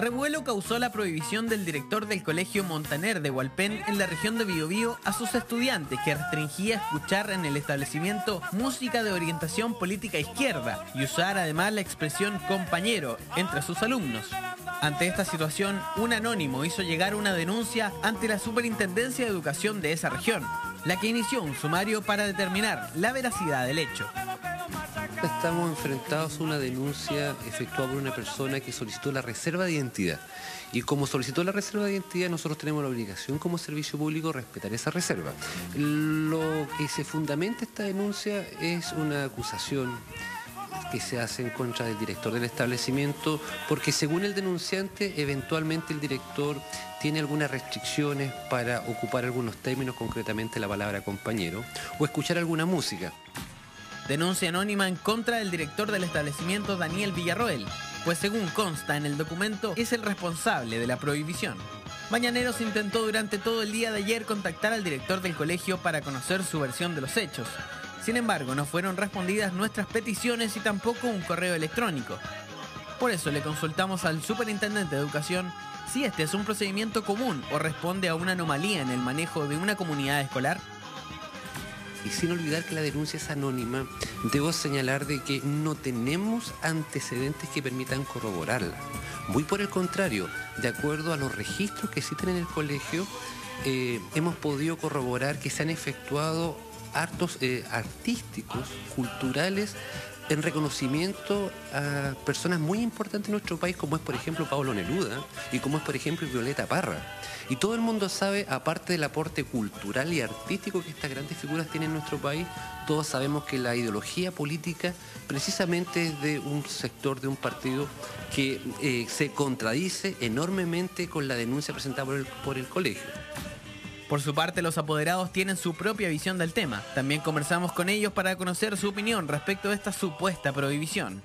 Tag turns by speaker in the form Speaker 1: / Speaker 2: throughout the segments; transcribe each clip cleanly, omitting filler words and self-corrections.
Speaker 1: Revuelo causó la prohibición del director del colegio Montaner de Hualpén en la región de Biobío a sus estudiantes, que restringía escuchar en el establecimiento música de orientación política izquierda y usar además la expresión compañero entre sus alumnos. Ante esta situación, un anónimo hizo llegar una denuncia ante la Superintendencia de Educación de esa región, la que inició un sumario para determinar la veracidad del hecho.
Speaker 2: Estamos enfrentados a una denuncia efectuada por una persona que solicitó la reserva de identidad. Y como solicitó la reserva de identidad, nosotros tenemos la obligación como servicio público de respetar esa reserva. Lo que se fundamenta esta denuncia es una acusación que se hace en contra del director del establecimiento, porque según el denunciante, eventualmente el director tiene algunas restricciones para ocupar algunos términos, concretamente la palabra compañero, o escuchar alguna música.
Speaker 1: Denuncia anónima en contra del director del establecimiento, Daniel Villarroel, pues según consta en el documento, es el responsable de la prohibición. Mañaneros intentó durante todo el día de ayer contactar al director del colegio para conocer su versión de los hechos. Sin embargo, no fueron respondidas nuestras peticiones y tampoco un correo electrónico. Por eso le consultamos al superintendente de Educación si este es un procedimiento común o responde a una anomalía en el manejo de una comunidad escolar.
Speaker 2: Y sin olvidar que la denuncia es anónima, debo señalar de que no tenemos antecedentes que permitan corroborarla. Muy por el contrario, de acuerdo a los registros que existen en el colegio, hemos podido corroborar que se han efectuado actos artísticos, culturales, en reconocimiento a personas muy importantes en nuestro país, como es por ejemplo Pablo Neruda y como es por ejemplo Violeta Parra. Y todo el mundo sabe, aparte del aporte cultural y artístico que estas grandes figuras tienen en nuestro país, todos sabemos que la ideología política precisamente es de un sector, de un partido que se contradice enormemente con la denuncia presentada por el colegio.
Speaker 1: Por su parte, los apoderados tienen su propia visión del tema. También conversamos con ellos para conocer su opinión respecto a esta supuesta prohibición.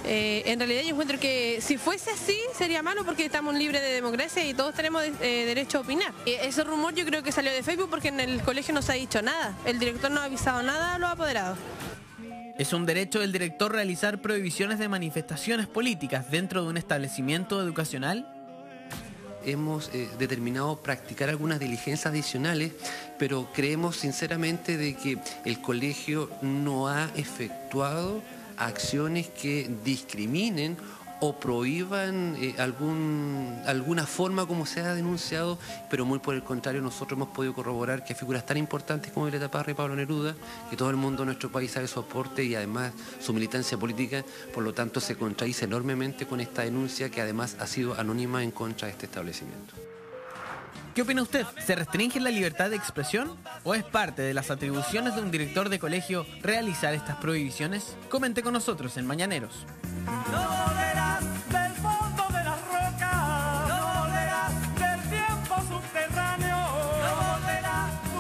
Speaker 3: En realidad yo encuentro que si fuese así sería malo, porque estamos libres de democracia y todos tenemos derecho a opinar. Ese rumor yo creo que salió de Facebook porque en el colegio no se ha dicho nada. El director no ha avisado nada a los apoderados.
Speaker 1: ¿Es un derecho del director realizar prohibiciones de manifestaciones políticas dentro de un establecimiento educacional?
Speaker 2: Hemos determinado practicar algunas diligencias adicionales, pero creemos sinceramente de que el colegio no ha efectuado acciones que discriminen o prohíban alguna forma como se ha denunciado, pero muy por el contrario, nosotros hemos podido corroborar que hay figuras tan importantes como Violeta Parra y Pablo Neruda, que todo el mundo de nuestro país sabe su aporte y además su militancia política, por lo tanto se contradice enormemente con esta denuncia que además ha sido anónima en contra de este establecimiento.
Speaker 1: ¿Qué opina usted? ¿Se restringe la libertad de expresión? ¿O es parte de las atribuciones de un director de colegio realizar estas prohibiciones? Comente con nosotros en Mañaneros.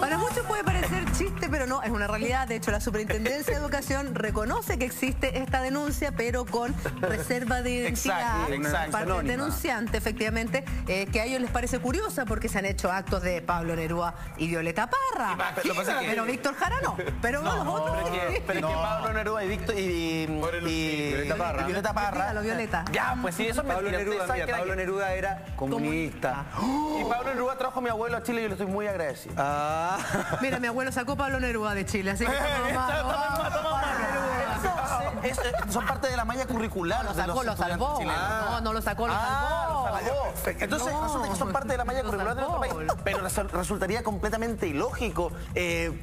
Speaker 4: Para muchos puede parecer chiste, pero no, es una realidad. De hecho, la Superintendencia de Educación reconoce que existe esta denuncia, pero con reserva de identidad.
Speaker 5: Exacto,
Speaker 4: Parte del
Speaker 5: anónima.
Speaker 4: denunciante, efectivamente, que a ellos les parece curiosa porque se han hecho actos de Pablo Neruda y Violeta Parra. Pero Víctor Jara no. Pero los otros...
Speaker 5: Pero es que Pablo Neruda y Víctor y Violeta Parra.
Speaker 4: Violeta.
Speaker 5: Ya, pues sí, eso es
Speaker 6: Pablo
Speaker 5: mentira.
Speaker 6: Neruda, mira, Pablo Neruda era comunista.
Speaker 5: Y Pablo Neruda trajo a mi abuelo a Chile y yo le estoy muy agradecido.
Speaker 4: Mira, mi abuelo sacó Pablo Neruda de Chile, así que...
Speaker 5: Son parte de la malla curricular.
Speaker 4: Lo sacó, lo salvó. No, no lo sacó, lo salvó.
Speaker 5: Entonces resulta que son parte de la malla curricular de nuestro país. Pero resultaría completamente ilógico.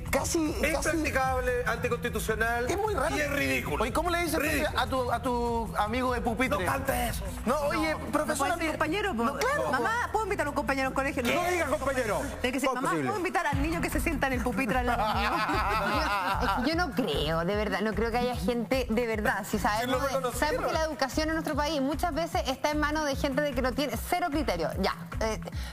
Speaker 5: Casi...
Speaker 6: Impracticable, anticonstitucional.
Speaker 5: Es muy raro.
Speaker 6: Y es ridículo.
Speaker 5: Oye, ¿cómo le dices a tu amigo de pupitre?
Speaker 6: No cante eso.
Speaker 5: No, oye, profesora...
Speaker 4: ¿Puedo compañero?
Speaker 5: No, claro.
Speaker 4: Mamá, ¿puedo invitar a un compañero al colegio?
Speaker 6: No diga compañero.
Speaker 4: Tiene que decir,
Speaker 6: ¿Cómo es
Speaker 4: mamá,
Speaker 6: posible?
Speaker 4: ¿puedo invitar al niño que se sienta en el pupitre al lado mío?
Speaker 7: Es que yo no creo, de verdad, no creo que haya gente de verdad. Si sabemos, sabemos que la educación en nuestro país muchas veces está en manos de gente de que no tiene cero criterio, ya.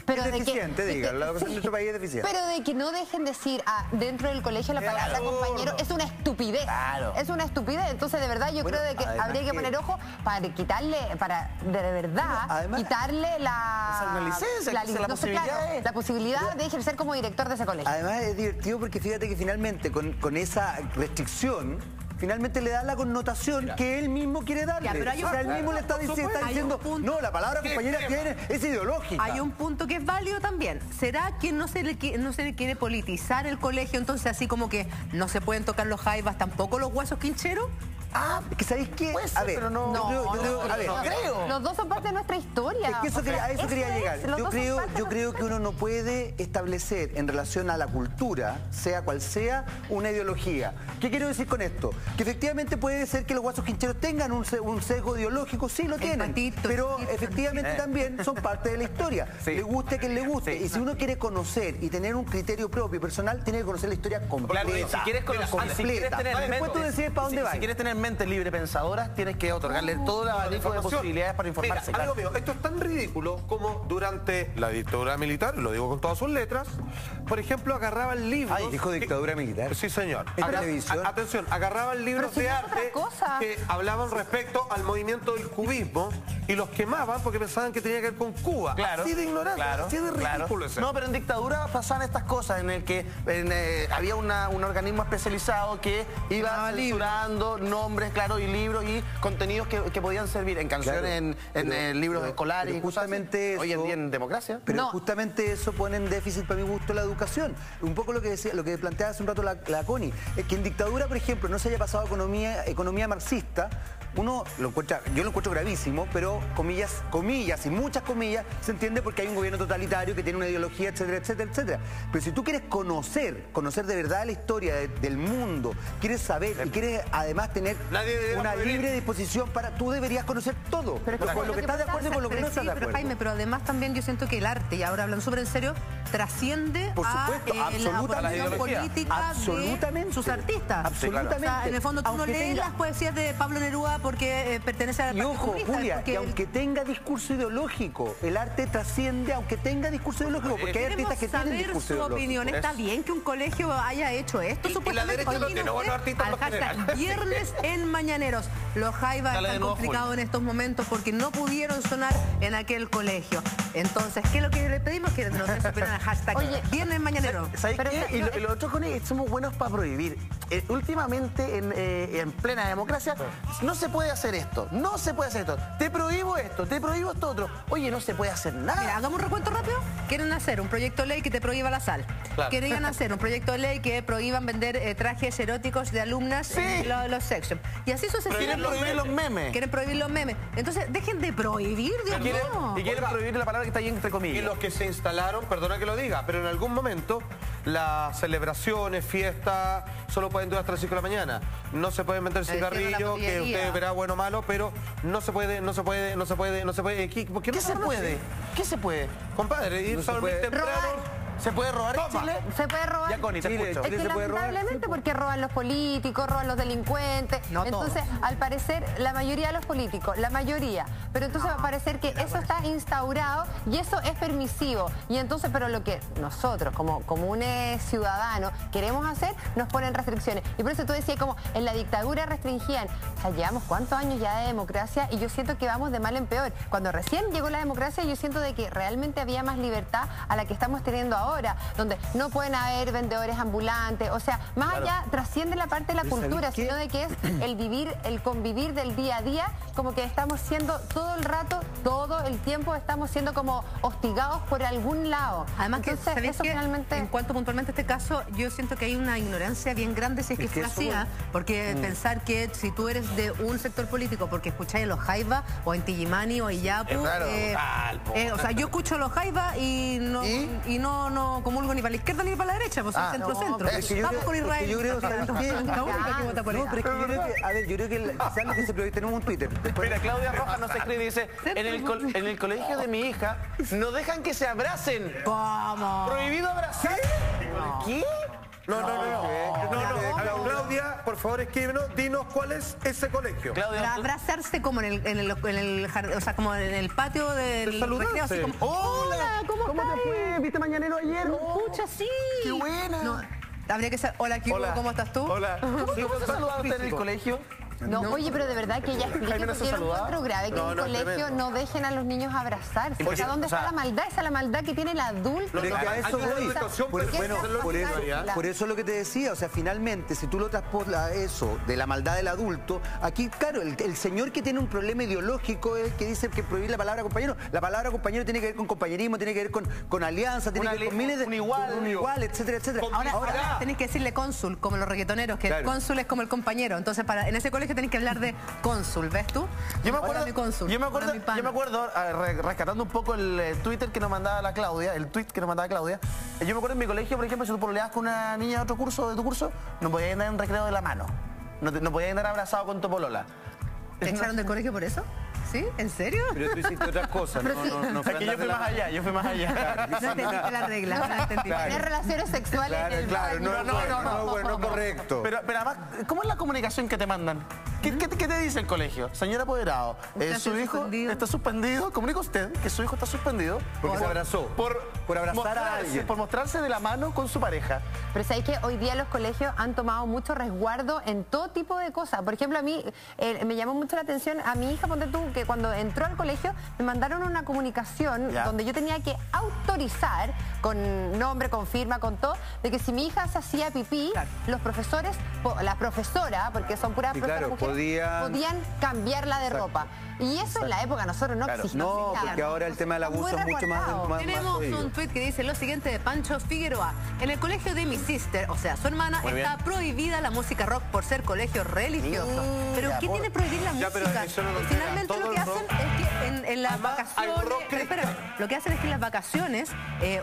Speaker 7: Pero
Speaker 6: Es
Speaker 7: de
Speaker 6: deficiente,
Speaker 7: que,
Speaker 6: diga, la educación en nuestro país es deficiente.
Speaker 7: Pero de que no dejen decir dentro del colegio la palabra compañero es una estupidez.
Speaker 5: Claro.
Speaker 7: Es una estupidez. Entonces, de verdad, yo creo de que habría que poner ojo para quitarle, para de verdad,
Speaker 6: además,
Speaker 7: quitarle
Speaker 5: una licencia, la posibilidad
Speaker 7: la posibilidad de ejercer como director de ese colegio.
Speaker 6: Además es divertido porque fíjate que finalmente con esa restricción finalmente le da la connotación que él mismo quiere darle.
Speaker 4: Ya, pero hay
Speaker 6: o sea, él mismo le está diciendo, no, la palabra compañera tiene, es ideológica.
Speaker 4: Hay un punto que es válido también. ¿Será que no se le quiere politizar el colegio? Entonces, así como que no se pueden tocar los jaivas, tampoco los huesos quincheros.
Speaker 6: Ah, que ¿sabéis qué?
Speaker 5: Puede ser,
Speaker 6: A ver,
Speaker 5: pero no, creo.
Speaker 7: Los dos son parte de nuestra historia.
Speaker 6: Es que a eso quería llegar. Yo creo que uno no puede establecer en relación a la cultura, sea cual sea, una ideología. ¿Qué quiero decir con esto? Que efectivamente puede ser que los guasos quincheros tengan un sesgo ideológico, sí lo tienen, pero efectivamente también son parte de la historia. Le guste a quien le guste. Y si uno quiere conocer y tener un criterio propio personal, tiene que conocer la historia completa.
Speaker 5: Claro, y si quieres
Speaker 6: después tú decides para dónde vas.
Speaker 5: Si quieres tener mentes libre pensadoras, tienes que otorgarle todo el abanico de posibilidades para informarse.
Speaker 8: Mira, amigo mío, esto es tan ridículo como durante la dictadura militar, lo digo con todas sus letras, por ejemplo, agarraban libros...
Speaker 6: Ay, dijo dictadura militar.
Speaker 8: Sí, señor.
Speaker 6: En televisión.
Speaker 8: Atención, agarraban libros de arte que hablaban respecto al movimiento del cubismo y los quemaban porque pensaban que tenía que ver con Cuba.
Speaker 5: Claro.
Speaker 8: Así de ignorante, así de ridículo ese.
Speaker 5: No, pero en dictadura pasaban estas cosas en el que había un organismo especializado que iba censurando nombres, claro, y libros y contenidos que podían servir en canciones, en libros escolares y
Speaker 6: justamente
Speaker 5: cosas así. Hoy en día en democracia.
Speaker 6: Pero justamente eso pone en déficit para mi gusto la educación. Un poco lo que planteaba hace un rato la Connie, es que en dictadura, por ejemplo, no se haya pasado economía marxista. Yo lo encuentro gravísimo, pero comillas y muchas comillas, se entiende porque hay un gobierno totalitario que tiene una ideología, etcétera, etcétera, etcétera. Pero si tú quieres conocer de verdad la historia del mundo, quieres saber y quieres además tener una libre disposición tú deberías conocer todo. Con lo que estás de acuerdo y con lo que no estás de acuerdo.
Speaker 4: Jaime, pero además también yo siento que el arte, y ahora hablando súper en serio, trasciende
Speaker 6: por supuesto,
Speaker 4: la opinión política de sus artistas.
Speaker 6: Absolutamente.
Speaker 4: O sea, en el fondo tú no lees las poesías de Pablo Neruda porque pertenece a la
Speaker 6: Partido Comunista. Julia, y aunque tenga discurso ideológico, el arte trasciende aunque tenga discurso ideológico, porque hay artistas que tienen discurso ideológico.
Speaker 4: Opinión. ¿Está bien que un colegio haya hecho esto?
Speaker 8: Supuestamente
Speaker 4: al hashtag viernes en Mañaneros. Los jaivas están complicados en estos momentos porque no pudieron sonar en aquel colegio. Entonces, ¿qué es lo que le pedimos? Que nos supieran al hashtag viernes en Mañaneros.
Speaker 5: ¿Sabes qué? Y lo otro, Connie, somos buenos para prohibir. Últimamente, en plena democracia, no se puede hacer esto, no se puede hacer esto. Te prohíbo esto otro. Oye, no se puede hacer nada.
Speaker 4: Mira, hagamos un recuento rápido. Quieren hacer un proyecto de ley que te prohíba la sal. Claro. Querían hacer un proyecto de ley que prohíban vender trajes eróticos de alumnas en los section. Y así sucesivamente.
Speaker 5: Quieren prohibir los memes.
Speaker 4: Quieren prohibir los memes. Entonces, dejen de prohibir, Dios mío.
Speaker 5: Y quieren prohibir la palabra que está ahí entre comillas.
Speaker 8: Y los que se instalaron, perdona que lo diga, pero en algún momento las celebraciones, fiestas, solo pueden durar hasta las 5 de la mañana. No se pueden vender cigarrillos, que usted verá bueno o malo, pero no se puede. ¿Qué se puede? ¿Qué se puede? Compadre, ir a dormir temprano.
Speaker 5: ¿Se puede robar en Chile?
Speaker 7: Se puede robar.
Speaker 5: Ya, Connie, te escucho.
Speaker 7: Es que lamentablemente porque roban los políticos, roban los delincuentes.
Speaker 4: No
Speaker 7: entonces, al parecer, la mayoría de los políticos, la mayoría. Pero entonces va a parecer que eso está instaurado y eso es permisivo. Y entonces, pero lo que nosotros, como comunes ciudadanos, queremos hacer, nos ponen restricciones. Y por eso tú decías como en la dictadura restringían. O sea, llevamos cuántos años ya de democracia y yo siento que vamos de mal en peor. Cuando recién llegó la democracia, yo siento de que realmente había más libertad a la que estamos teniendo ahora, donde no pueden haber vendedores ambulantes, o sea, más allá trasciende la parte de la cultura, sino de que es el convivir del día a día, como que estamos siendo todo el rato, todo el tiempo estamos siendo como hostigados por algún lado.
Speaker 4: Además que,
Speaker 7: entonces, eso finalmente...
Speaker 4: En cuanto puntualmente a este caso, yo siento que hay una ignorancia bien grande si es que fue así, porque pensar que si tú eres de un sector político porque escucháis a los jaivas o en Tijimani o en Iyapu, o sea, yo escucho a los jaivas y no comulgo ni para la izquierda ni para la derecha, pues soy centro-centro. Vamos con Israel.
Speaker 6: Yo creo que quizás lo que se prohíbe, tenemos un Twitter.
Speaker 5: Mira, Claudia Rojas nos escribe y dice, en el colegio de mi hija no dejan que se abracen.
Speaker 4: ¿Cómo?
Speaker 5: ¿Prohibido abrazar? ¿Qué?
Speaker 8: No. Claudia, por favor, escríbenos, dinos cuál es ese colegio.
Speaker 4: Claudia, abrazarse como en el jardín, o sea, como en el patio del recreo, así como, hola, ¿cómo te fue?
Speaker 5: ¿Viste Mañanero ayer?
Speaker 4: Pucha, sí.
Speaker 5: ¡Qué buena!
Speaker 4: No, habría que ser, hola, ¿cómo estás tú?
Speaker 5: Hola. ¿Cómo se saludaba usted en el colegio?
Speaker 7: No, oye, pero de verdad que ella explique, porque yo lo encuentro grave que en el colegio no dejen a los niños abrazarse. O sea, ¿dónde está la maldad? Esa es la maldad que tiene el adulto.
Speaker 6: Por eso es lo que te decía, o sea, finalmente, si tú lo traspolas eso de la maldad del adulto, aquí, claro, el señor que tiene un problema ideológico es el que dice que prohibir la palabra compañero. La palabra compañero tiene que ver con compañerismo, tiene que ver con alianza, tiene que ver con miles de... Un igual, etcétera, etcétera.
Speaker 4: Ahora tenés que decirle cónsul, como los reggaetoneros, que el cónsul es como el compañero. Entonces, en ese colegio tenés que hablar de cónsul, ¿ves tú?
Speaker 5: Yo me acuerdo, rescatando un poco el Twitter que nos mandaba la Claudia, yo me acuerdo en mi colegio, por ejemplo, si tú pololeabas con una niña de otro curso, de tu curso, no podías andar en recreo de la mano. No podías andar abrazado con tu polola.
Speaker 4: ¿Te echaron del colegio por eso? ¿Sí? ¿En serio?
Speaker 6: Pero tú hiciste otras cosas,
Speaker 5: no es que yo fui más allá,
Speaker 4: No entendiste las reglas, no entendiste.
Speaker 7: Tener relaciones sexuales en el baño.
Speaker 6: No, correcto.
Speaker 5: Pero además, ¿cómo es la comunicación que te mandan? ¿Qué te dice el colegio? Señor apoderado, su hijo está suspendido. Comunica usted que su hijo está suspendido.
Speaker 6: Porque se abrazó. Por abrazar a alguien.
Speaker 5: Por mostrarse de la mano con su pareja.
Speaker 7: Pero sabéis que hoy día los colegios han tomado mucho resguardo en todo tipo de cosas. Por ejemplo, a mí me llamó mucho la atención a mi hija, ponte tú, que cuando entró al colegio me mandaron una comunicación donde yo tenía que autorizar con nombre, con firma, con todo, de que si mi hija se hacía pipí, los profesores, la profesora, porque son puras profesoras mujeres, podían cambiarla de ropa. Y eso en la época nosotros no existía.
Speaker 6: No, porque ahora el tema del abuso es mucho más...
Speaker 4: Tenemos un tweet que dice lo siguiente de Pancho Figueroa. En el colegio de mi sister, o sea, su hermana, está prohibida la música rock por ser colegio religioso. ¿Pero qué tiene prohibir la música? Finalmente lo que hacen es que en las vacaciones... lo que hacen es que en las vacaciones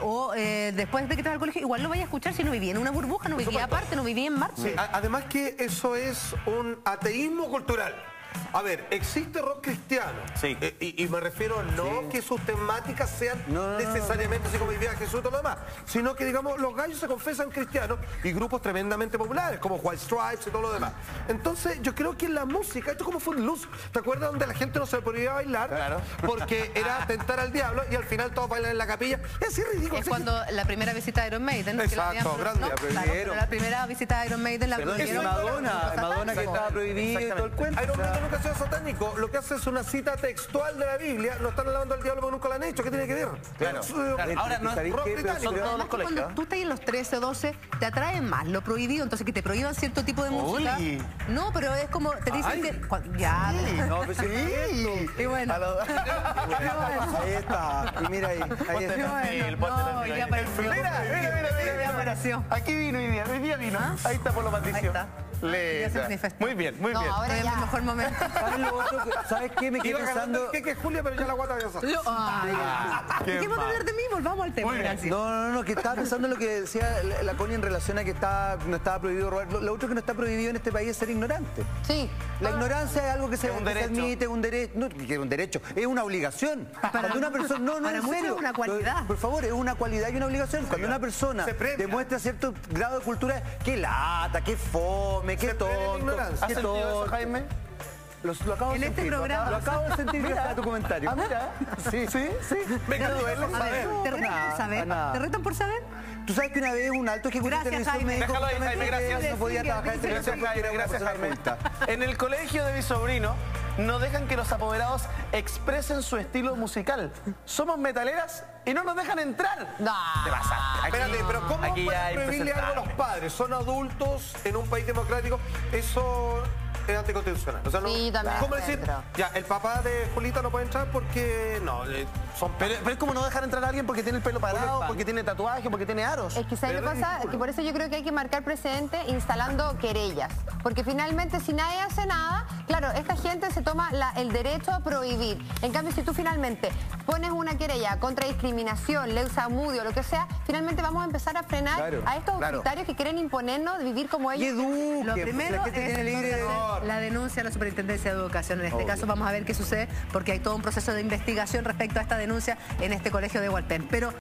Speaker 4: o después de que te vas al colegio, igual lo vaya a escuchar si no vivía en una burbuja, no vivía aparte, no vivía en Marte.
Speaker 8: Sí, además que eso es un ateísmo cultural. A ver, existe rock cristiano.
Speaker 5: Sí.
Speaker 8: Y me refiero no que sus temáticas sean necesariamente así como vivía Jesús y todo lo demás, sino que, digamos, los gallos se confesan cristianos y grupos tremendamente populares, como White Stripes y todo lo demás. Entonces, yo creo que la música, esto es como Footloose, ¿te acuerdas donde la gente no se podía bailar?
Speaker 5: Claro.
Speaker 8: Porque era tentar al diablo y al final todos bailan en la capilla. Es así ridículo.
Speaker 4: Es cuando la primera visita de Iron Maiden.
Speaker 8: Exacto, grande.
Speaker 4: La primera visita de Iron Maiden la
Speaker 6: prohibieron. Madonna que estaba prohibido y todo el cuento.
Speaker 8: Iron Maiden nunca ha sido satánico. Lo que hace es una cita textual de la Biblia. No están alabando al diablo porque nunca lo han hecho. ¿Qué tiene que ver?
Speaker 5: Claro. Ahora no es rock británico. Son todos los colegios.
Speaker 4: Cuando tú estás en los 13 o 12, te atraen más lo prohibido. Entonces, que te prohíban cierto tipo de música. No, pero es como, te dicen que... Ya.
Speaker 6: No, pues sí.
Speaker 4: Y bueno.
Speaker 6: Ahí está. Y mira ahí. Ahí está.
Speaker 5: Mira, apareció. Aquí vino hoy día vino. Ahí está Polo Patricio.
Speaker 4: Ya se manifestó.
Speaker 5: Muy bien, muy bien.
Speaker 7: Ahora
Speaker 4: es el mejor momento.
Speaker 6: ¿Sabes qué? Me quedé pensando...
Speaker 8: que es Julia, pero ya la guata había salido.
Speaker 4: ¿Qué va a hablar de mí? Volvamos al tema.
Speaker 6: No, que estaba pensando en lo que decía la Connie en relación a que no estaba prohibido robar. Lo otro que no está prohibido en este país es ser ignorante.
Speaker 7: Sí.
Speaker 6: La ignorancia es algo que se admite, un derecho. No, que es un derecho, es una obligación. Cuando una persona... No,
Speaker 4: para
Speaker 6: en
Speaker 4: muchos
Speaker 6: serio.
Speaker 4: es una cualidad.
Speaker 6: Por favor, es una cualidad y una obligación. Cuando una persona demuestra cierto grado de cultura, qué lata, qué fome, qué tonto.
Speaker 5: ¿Has sentido eso, Jaime?
Speaker 6: Lo acabo de
Speaker 4: en
Speaker 6: sentir.
Speaker 4: Este programa.
Speaker 6: Lo acabo de sentir gracias a tu comentario.
Speaker 5: Mira.
Speaker 6: Sí.
Speaker 5: Venga,
Speaker 4: ¿Te retan por saber? ¿Te retan por saber?
Speaker 6: Tú sabes que una vez un alto ejecutivo de televisión me dijo
Speaker 5: Déjalo ahí, Jaime, gracias.
Speaker 6: no podía trabajar en televisión porque era una persona culta.
Speaker 5: En el colegio de mi sobrino no dejan que los apoderados expresen su estilo musical. Somos metaleras y no nos dejan entrar.
Speaker 7: No.
Speaker 5: Te pasaste.
Speaker 8: Espérate, pero ¿cómo pueden prohibirle algo a los padres? Son adultos en un país democrático. Eso es anticonstitucional. O sea, no,
Speaker 7: sí, también.
Speaker 8: ¿cómo decir? Ya, el papá de Julita no puede entrar porque no, son...
Speaker 5: Pero es como no dejar entrar a alguien porque tiene el pelo parado, porque tiene tatuaje, porque tiene aros.
Speaker 7: Es que ¿sabes qué pasa? Que por eso yo creo que hay que marcar precedente instalando querellas. Porque finalmente si nadie hace nada, claro, esta gente se toma el derecho a prohibir. En cambio, si tú finalmente pones una querella contra discriminación, leusamudio, lo que sea, finalmente vamos a empezar a frenar a estos autoritarios que quieren imponernos de vivir como ellos.
Speaker 4: Lo primero es la denuncia a la Superintendencia de Educación. En este caso vamos a ver qué sucede porque hay todo un proceso de investigación respecto a esta denuncia en este colegio de Hualpén. Pero